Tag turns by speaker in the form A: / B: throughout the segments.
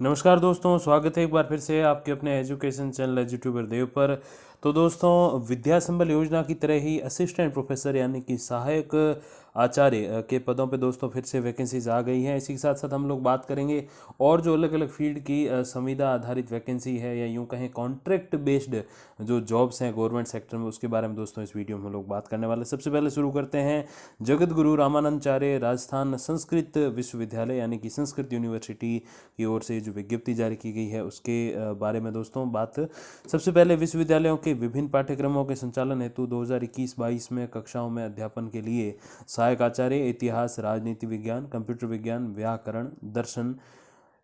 A: नमस्कार दोस्तों, स्वागत है एक बार फिर से आपके अपने एजुकेशन चैनल एजुट्यूबर देव पर। तो दोस्तों, विद्या संबल योजना की तरह ही असिस्टेंट प्रोफेसर यानी कि सहायक आचार्य के पदों पे दोस्तों फिर से वैकेंसीज आ गई हैं। इसी के साथ साथ हम लोग बात करेंगे और जो अलग अलग फील्ड की संविदा आधारित वैकेंसी है या यूं कहें कॉन्ट्रैक्ट बेस्ड जो जॉब्स हैं गवर्नमेंट सेक्टर में, उसके बारे में दोस्तों इस वीडियो में हम लोग बात करने वाले हैं। सबसे पहले शुरू करते हैं जगत गुरु रामानंदाचार्य राजस्थान संस्कृत विश्वविद्यालय यानी कि संस्कृत यूनिवर्सिटी की ओर से जो विज्ञप्ति जारी की गई है उसके बारे में दोस्तों बात। सबसे पहले विश्वविद्यालयों के विभिन्न पाठ्यक्रमों के संचालन हेतु 2021-22 में कक्षाओं में अध्यापन के लिए सहायक आचार्य, इतिहास, राजनीति विज्ञान, कंप्यूटर विज्ञान, व्याकरण, दर्शन,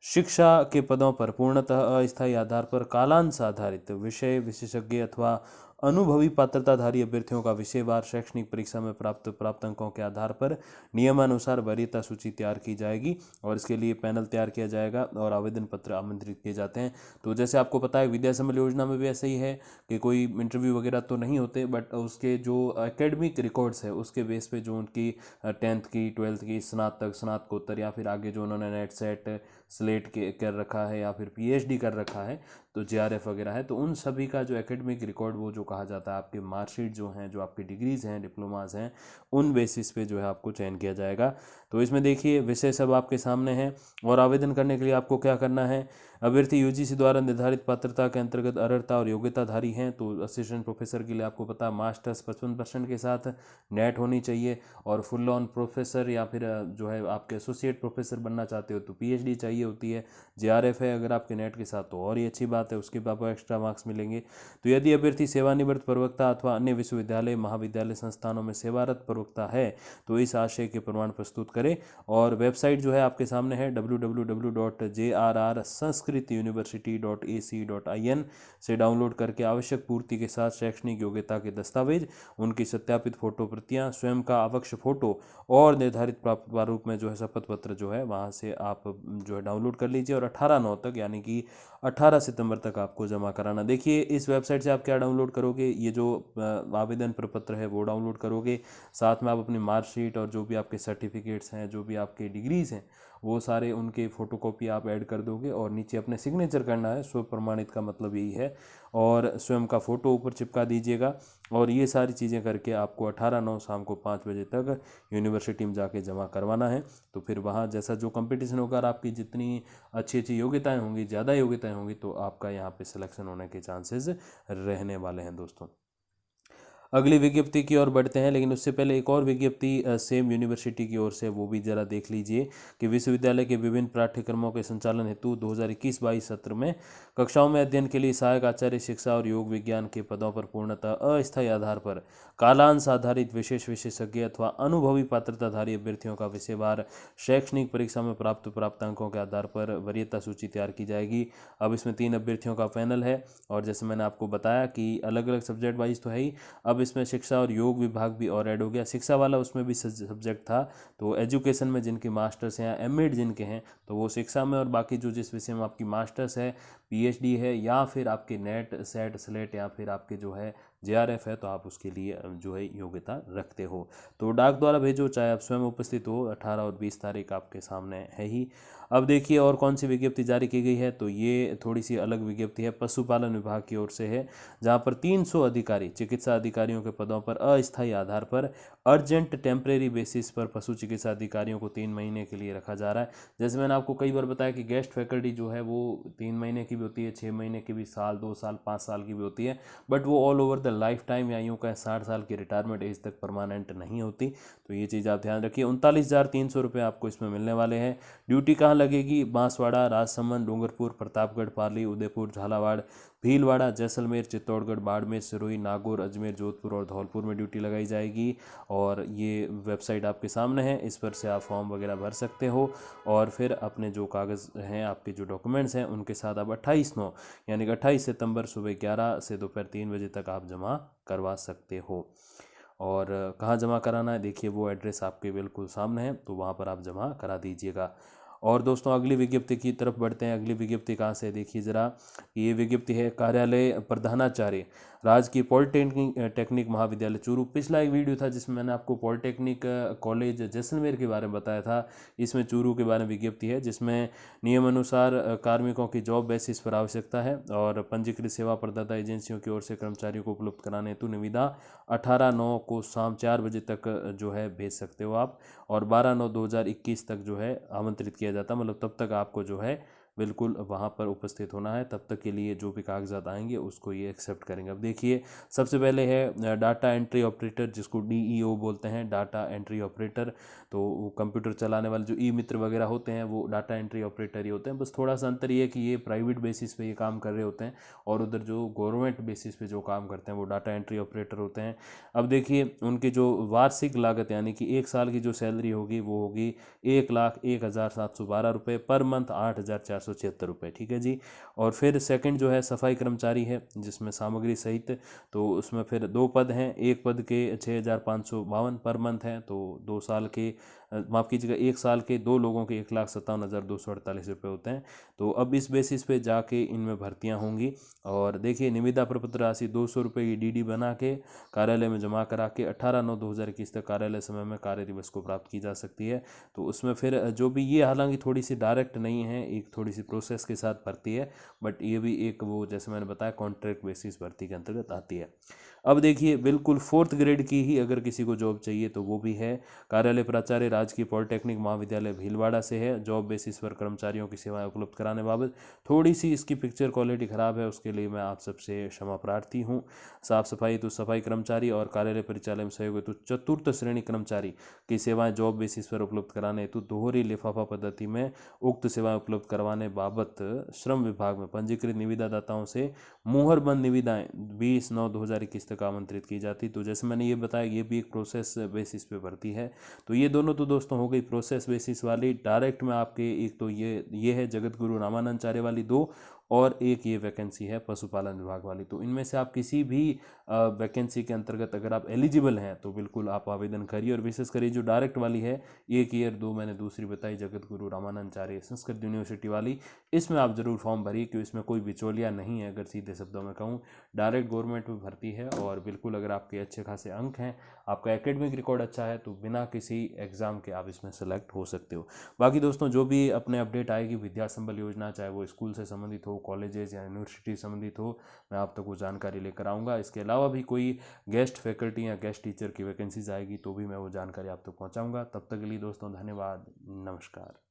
A: शिक्षा के पदों पर पूर्णतः अस्थायी आधार पर कालांश आधारित विषय विशेषज्ञ अथवा अनुभवी पात्रताधारी अभ्यर्थियों का विषयवार शैक्षणिक परीक्षा में प्राप्त अंकों के आधार पर नियमानुसार वरीयता सूची तैयार की जाएगी और इसके लिए पैनल तैयार किया जाएगा और आवेदन पत्र आमंत्रित किए जाते हैं। तो जैसे आपको पता है विद्या संबल योजना में भी ऐसे ही है कि कोई इंटरव्यू वगैरह तो नहीं होते, बट उसके जो एकेडमिक रिकॉर्ड्स है उसके बेस पे जो उनकी 10th की, 12th की, स्नातक, स्नातकोत्तर या फिर आगे जो उन्होंने नेट सेट स्लेट के कर रखा है या फिर पीएचडी कर रखा है, तो जेआरएफ वगैरह है, तो उन सभी का जो एकेडमिक रिकॉर्ड वो जो कहा जाता है आपके मार्कशीट जो हैं, जो आपकी डिग्रीज़ हैं, डिप्लोमास हैं, उन बेसिस पे जो है आपको चयन किया जाएगा। तो इसमें देखिए विषय सब आपके सामने हैं और आवेदन करने के लिए आपको क्या करना है। अभ्यर्थी यूजीसी द्वारा निर्धारित पात्रता के अंतर्गत अर्हता और योग्यताधारी हैं। तो असिस्टेंट प्रोफेसर के लिए आपको पता मास्टर्स 55% के साथ नेट होनी चाहिए और फुल ऑन प्रोफेसर या फिर जो है आपके एसोसिएट प्रोफेसर बनना चाहते हो तो पीएचडी चाहिए होती है। जेआरएफ है अगर आपके नेट के साथ तो और ही अच्छी बात है, उसके भी आपको एक्स्ट्रा मार्क्स मिलेंगे। तो यदि अभ्यर्थी सेवानिवृत्त प्रवक्ता अथवा अन्य विश्वविद्यालय महाविद्यालय संस्थानों में सेवारत प्रवक्ता है तो इस आशय के प्रमाण प्रस्तुत करें। और वेबसाइट जो है आपके सामने है www.jrrsanskrituniversity.ac.in से डाउनलोड करके आवश्यक पूर्ति के साथ शैक्षणिक योग्यता के दस्तावेज, उनकी सत्यापित फोटो प्रतियां, स्वयं का आवश्यक फोटो और निर्धारित प्राप्त प्रारूप में जो है शपथ पत्र जो है वहाँ से आप जो है डाउनलोड कर लीजिए और 18/9 तक यानी कि 18 सितंबर तक आपको जमा कराना। देखिए इस वेबसाइट से आप क्या डाउनलोड करोगे, ये जो आवेदन प्रपत्र है वो डाउनलोड करोगे, साथ में आप अपनी मार्कशीट और जो भी आपके सर्टिफिकेट्स हैं, जो भी आपके डिग्रीज़ हैं, वो सारे उनके फ़ोटोकॉपी आप ऐड कर दोगे और नीचे अपने सिग्नेचर करना है। स्व प्रमाणित का मतलब यही है और स्वयं का फ़ोटो ऊपर चिपका दीजिएगा और ये सारी चीज़ें करके आपको 18/9 शाम को 5 बजे तक यूनिवर्सिटी में जाके जमा करवाना है। तो फिर वहाँ जैसा जो कंपटीशन होगा, आपकी जितनी अच्छी अच्छी योग्यताएं होंगी, ज़्यादा योग्यताएं होंगी, तो आपका यहाँ पे सिलेक्शन होने के चांसेस रहने वाले हैं दोस्तों। अगली विज्ञप्ति की ओर बढ़ते हैं, लेकिन उससे पहले एक और विज्ञप्ति सेम यूनिवर्सिटी की ओर से, वो भी जरा देख लीजिए कि विश्वविद्यालय के विभिन्न पाठ्यक्रमों के संचालन हेतु 2021-22 सत्र में कक्षाओं में अध्ययन के लिए सहायक आचार्य शिक्षा और योग विज्ञान के पदों पर पूर्णतः अस्थायी आधार पर कालांश आधारित विशेष विशेषज्ञ अथवा अनुभवी पात्रताधारी अभ्यर्थियों का विषयवार शैक्षणिक परीक्षा में प्राप्त अंकों के आधार पर वरीयता सूची तैयार की जाएगी। अब इसमें 3 अभ्यर्थियों का पैनल है और जैसे मैंने आपको बताया कि अलग अलग सब्जेक्ट वाइज तो है ही, अब इसमें शिक्षा और योग विभाग भी और ऐड हो गया। शिक्षा वाला उसमें भी सब्जेक्ट था, तो एजुकेशन में जिनके मास्टर्स हैं या एमएड जिनके हैं तो वो शिक्षा में, और बाकी जो जिस विषय में आपकी मास्टर्स है, पीएचडी है या फिर आपके नेट सेट स्लेट या फिर आपके जो है जेआरएफ है, तो आप उसके लिए जो है योग्यता रखते हो। तो डाक द्वारा भेजो, चाहे आप स्वयं उपस्थित हो। 18 और 20 तारीख आपके सामने है ही। अब देखिए और कौन सी विज्ञप्ति जारी की गई है, तो ये थोड़ी सी अलग विज्ञप्ति है, पशुपालन विभाग की ओर से है, जहाँ पर 300 अधिकारी, चिकित्सा अधिकारियों के पदों पर अस्थायी आधार पर अर्जेंट टेम्परेरी बेसिस पर पशु चिकित्सा अधिकारियों को 3 महीने के लिए रखा जा रहा है। जैसे मैंने आपको कई बार बताया कि गेस्ट फैकल्टी जो है वो 3 महीने की भी होती है, 6 महीने की भी, साल, 2 साल, 5 साल की भी होती है, बट वो all over the life time या यूँ कहें 60 साल की रिटायरमेंट एज तक परमानेंट नहीं होती। तो ये चीज़ आप ध्यान रखिए। 39,300 रुपये आपको इसमें मिलने वाले हैं। ड्यूटी कहाँ लगेगी? बांसवाड़ा, राजसमंद, डूंगरपुर, प्रतापगढ़, पाली, उदयपुर, झालावाड़, भीलवाड़ा, जैसलमेर, चित्तौड़गढ़, बाड़मेर, सिरोही, नागौर, अजमेर, जोधपुर और धौलपुर में ड्यूटी लगाई जाएगी। और ये वेबसाइट आपके सामने है, इस पर से आप फॉर्म वगैरह भर सकते हो और फिर अपने जो कागज़ हैं, आपके जो डॉक्यूमेंट्स हैं, उनके साथ आप 28/9 यानी कि 28 सितंबर सुबह 11 से दोपहर 3 बजे तक आप जमा करवा सकते हो। और कहाँ जमा कराना है, देखिए वो एड्रेस आपके बिल्कुल सामने है, तो वहाँ पर आप जमा करा दीजिएगा। और दोस्तों अगली विज्ञप्ति की तरफ बढ़ते हैं। अगली विज्ञप्ति कहाँ से है देखिए ज़रा, ये विज्ञप्ति है कार्यालय प्रधानाचार्य राजकीय पॉलिटेक्निक टेक्निक महाविद्यालय चूरू। पिछला एक वीडियो था जिसमें मैंने आपको पॉलिटेक्निक कॉलेज जैसलमेर के बारे में बताया था, इसमें चूरू के बारे में विज्ञप्ति है जिसमें नियम अनुसार कार्मिकों की जॉब बेसिस पर आवश्यकता है और पंजीकृत सेवा प्रदाता एजेंसियों की ओर से कर्मचारियों को उपलब्ध कराने हेतु निविदा 18/9 को शाम 4 बजे तक जो है भेज सकते हो आप, और 12/9/2021 तक जो है आमंत्रित किया जाता है, मतलब तब तक आपको जो है बिल्कुल वहाँ पर उपस्थित होना है। तब तक के लिए जो भी कागजात आएंगे उसको ये एक्सेप्ट करेंगे। अब देखिए सबसे पहले है डाटा एंट्री ऑपरेटर, जिसको डीईओ बोलते हैं, डाटा एंट्री ऑपरेटर। तो कंप्यूटर चलाने वाले जो ई मित्र वगैरह होते हैं वो डाटा एंट्री ऑपरेटर ही होते हैं। बस थोड़ा सा अंतर ये है कि ये प्राइवेट बेसिस पे ये काम कर रहे होते हैं और उधर जो गवर्नमेंट बेसिस पे जो काम करते हैं वो डाटा एंट्री ऑपरेटर होते हैं। अब देखिए उनकी जो वार्षिक लागत यानी कि एक साल की जो सैलरी होगी वो होगी 1,01,712 रुपये पर मंथ, 8,476 रुपये, ठीक है जी। और फिर सेकंड जो है सफाई कर्मचारी है जिसमें सामग्री सहित, तो उसमें फिर 2 पद हैं, एक पद के 6,552 पर मंथ हैं, तो 2 साल के माफ़ कीजिएगा 1 साल के 2 लोगों के 1,57,248 रुपये होते हैं। तो अब इस बेसिस पे जाके इनमें भर्तियां होंगी। और देखिए निविदा प्रपत्र राशि 200 रुपये की डीडी बना के कार्यालय में जमा करा के 18/9/2021 तक कार्यालय समय में कार्य दिवस को प्राप्त की जा सकती है। तो उसमें फिर जो भी ये हालांकि थोड़ी सी डायरेक्ट नहीं है, एक थोड़ी सी प्रोसेस के साथ भर्ती है, बट ये भी एक वो जैसे मैंने बताया कॉन्ट्रैक्ट बेसिस भर्ती के अंतर्गत आती है। अब देखिए बिल्कुल 4th ग्रेड की ही अगर किसी को जॉब चाहिए तो वो भी है। कार्यालय प्राचार्य राजकीय पॉलिटेक्निक महाविद्यालय भीलवाड़ा से है। जॉब बेसिस पर कर्मचारियों की सेवाएं उपलब्ध कराने बाबत थोड़ी सी इसकी पिक्चर क्वालिटी ख़राब है, उसके लिए मैं आप सबसे क्षमा प्रार्थी हूँ। साफ सफाई तो सफाई कर्मचारी और कार्यालय परिचालन में सहयोग हेतु 4th श्रेणी कर्मचारी की सेवाएं जॉब बेसिस पर उपलब्ध कराने हेतु दोहरी लिफाफा पद्धति में उक्त सेवाएं उपलब्ध करवाने बाबत श्रम विभाग में पंजीकृत निविदादाताओं से मुहरबंद निविदाएं 20/9/2021 तक आमंत्रित की जाती। तो जैसे मैंने ये बताया ये भी एक प्रोसेस बेसिस पे भर्ती है। तो ये दोनों तो दोस्तों हो गई प्रोसेस बेसिस वाली। डायरेक्ट में आपके एक तो ये है जगत गुरु रामानंदाचार्य वाली 2, और एक ये वैकेंसी है पशुपालन विभाग वाली। तो इनमें से आप किसी भी वैकेंसी के अंतर्गत अगर आप एलिजिबल हैं तो बिल्कुल आप आवेदन करिए। और विशेष करिए जो डायरेक्ट वाली है 1 ईयर 2 मैंने दूसरी बताई जगत गुरु रामानंदाचार्य संस्कृत यूनिवर्सिटी वाली, इसमें आप जरूर फॉर्म भरिए क्योंकि इसमें कोई बिचौलिया नहीं है। अगर सीधे शब्दों में कहूँ डायरेक्ट गवर्नमेंट में भर्ती है, और बिल्कुल अगर आपके अच्छे खासे अंक हैं, आपका एकेडमिक रिकॉर्ड अच्छा है, तो बिना किसी एग्ज़ाम के आप इसमें सेलेक्ट हो सकते हो। बाकी दोस्तों जो भी अपने अपडेट आएगी विद्या संबल योजना, चाहे वो स्कूल से संबंधित हो, कॉलेजेस या यूनिवर्सिटी संबंधित हो, मैं आप तक वो जानकारी लेकर आऊँगा। इसके अलावा भी कोई गेस्ट फैकल्टी या गेस्ट टीचर की वैकेंसीज आएगी तो भी मैं वो जानकारी आप तक पहुँचाऊँगा। तब तक के लिए दोस्तों धन्यवाद, नमस्कार।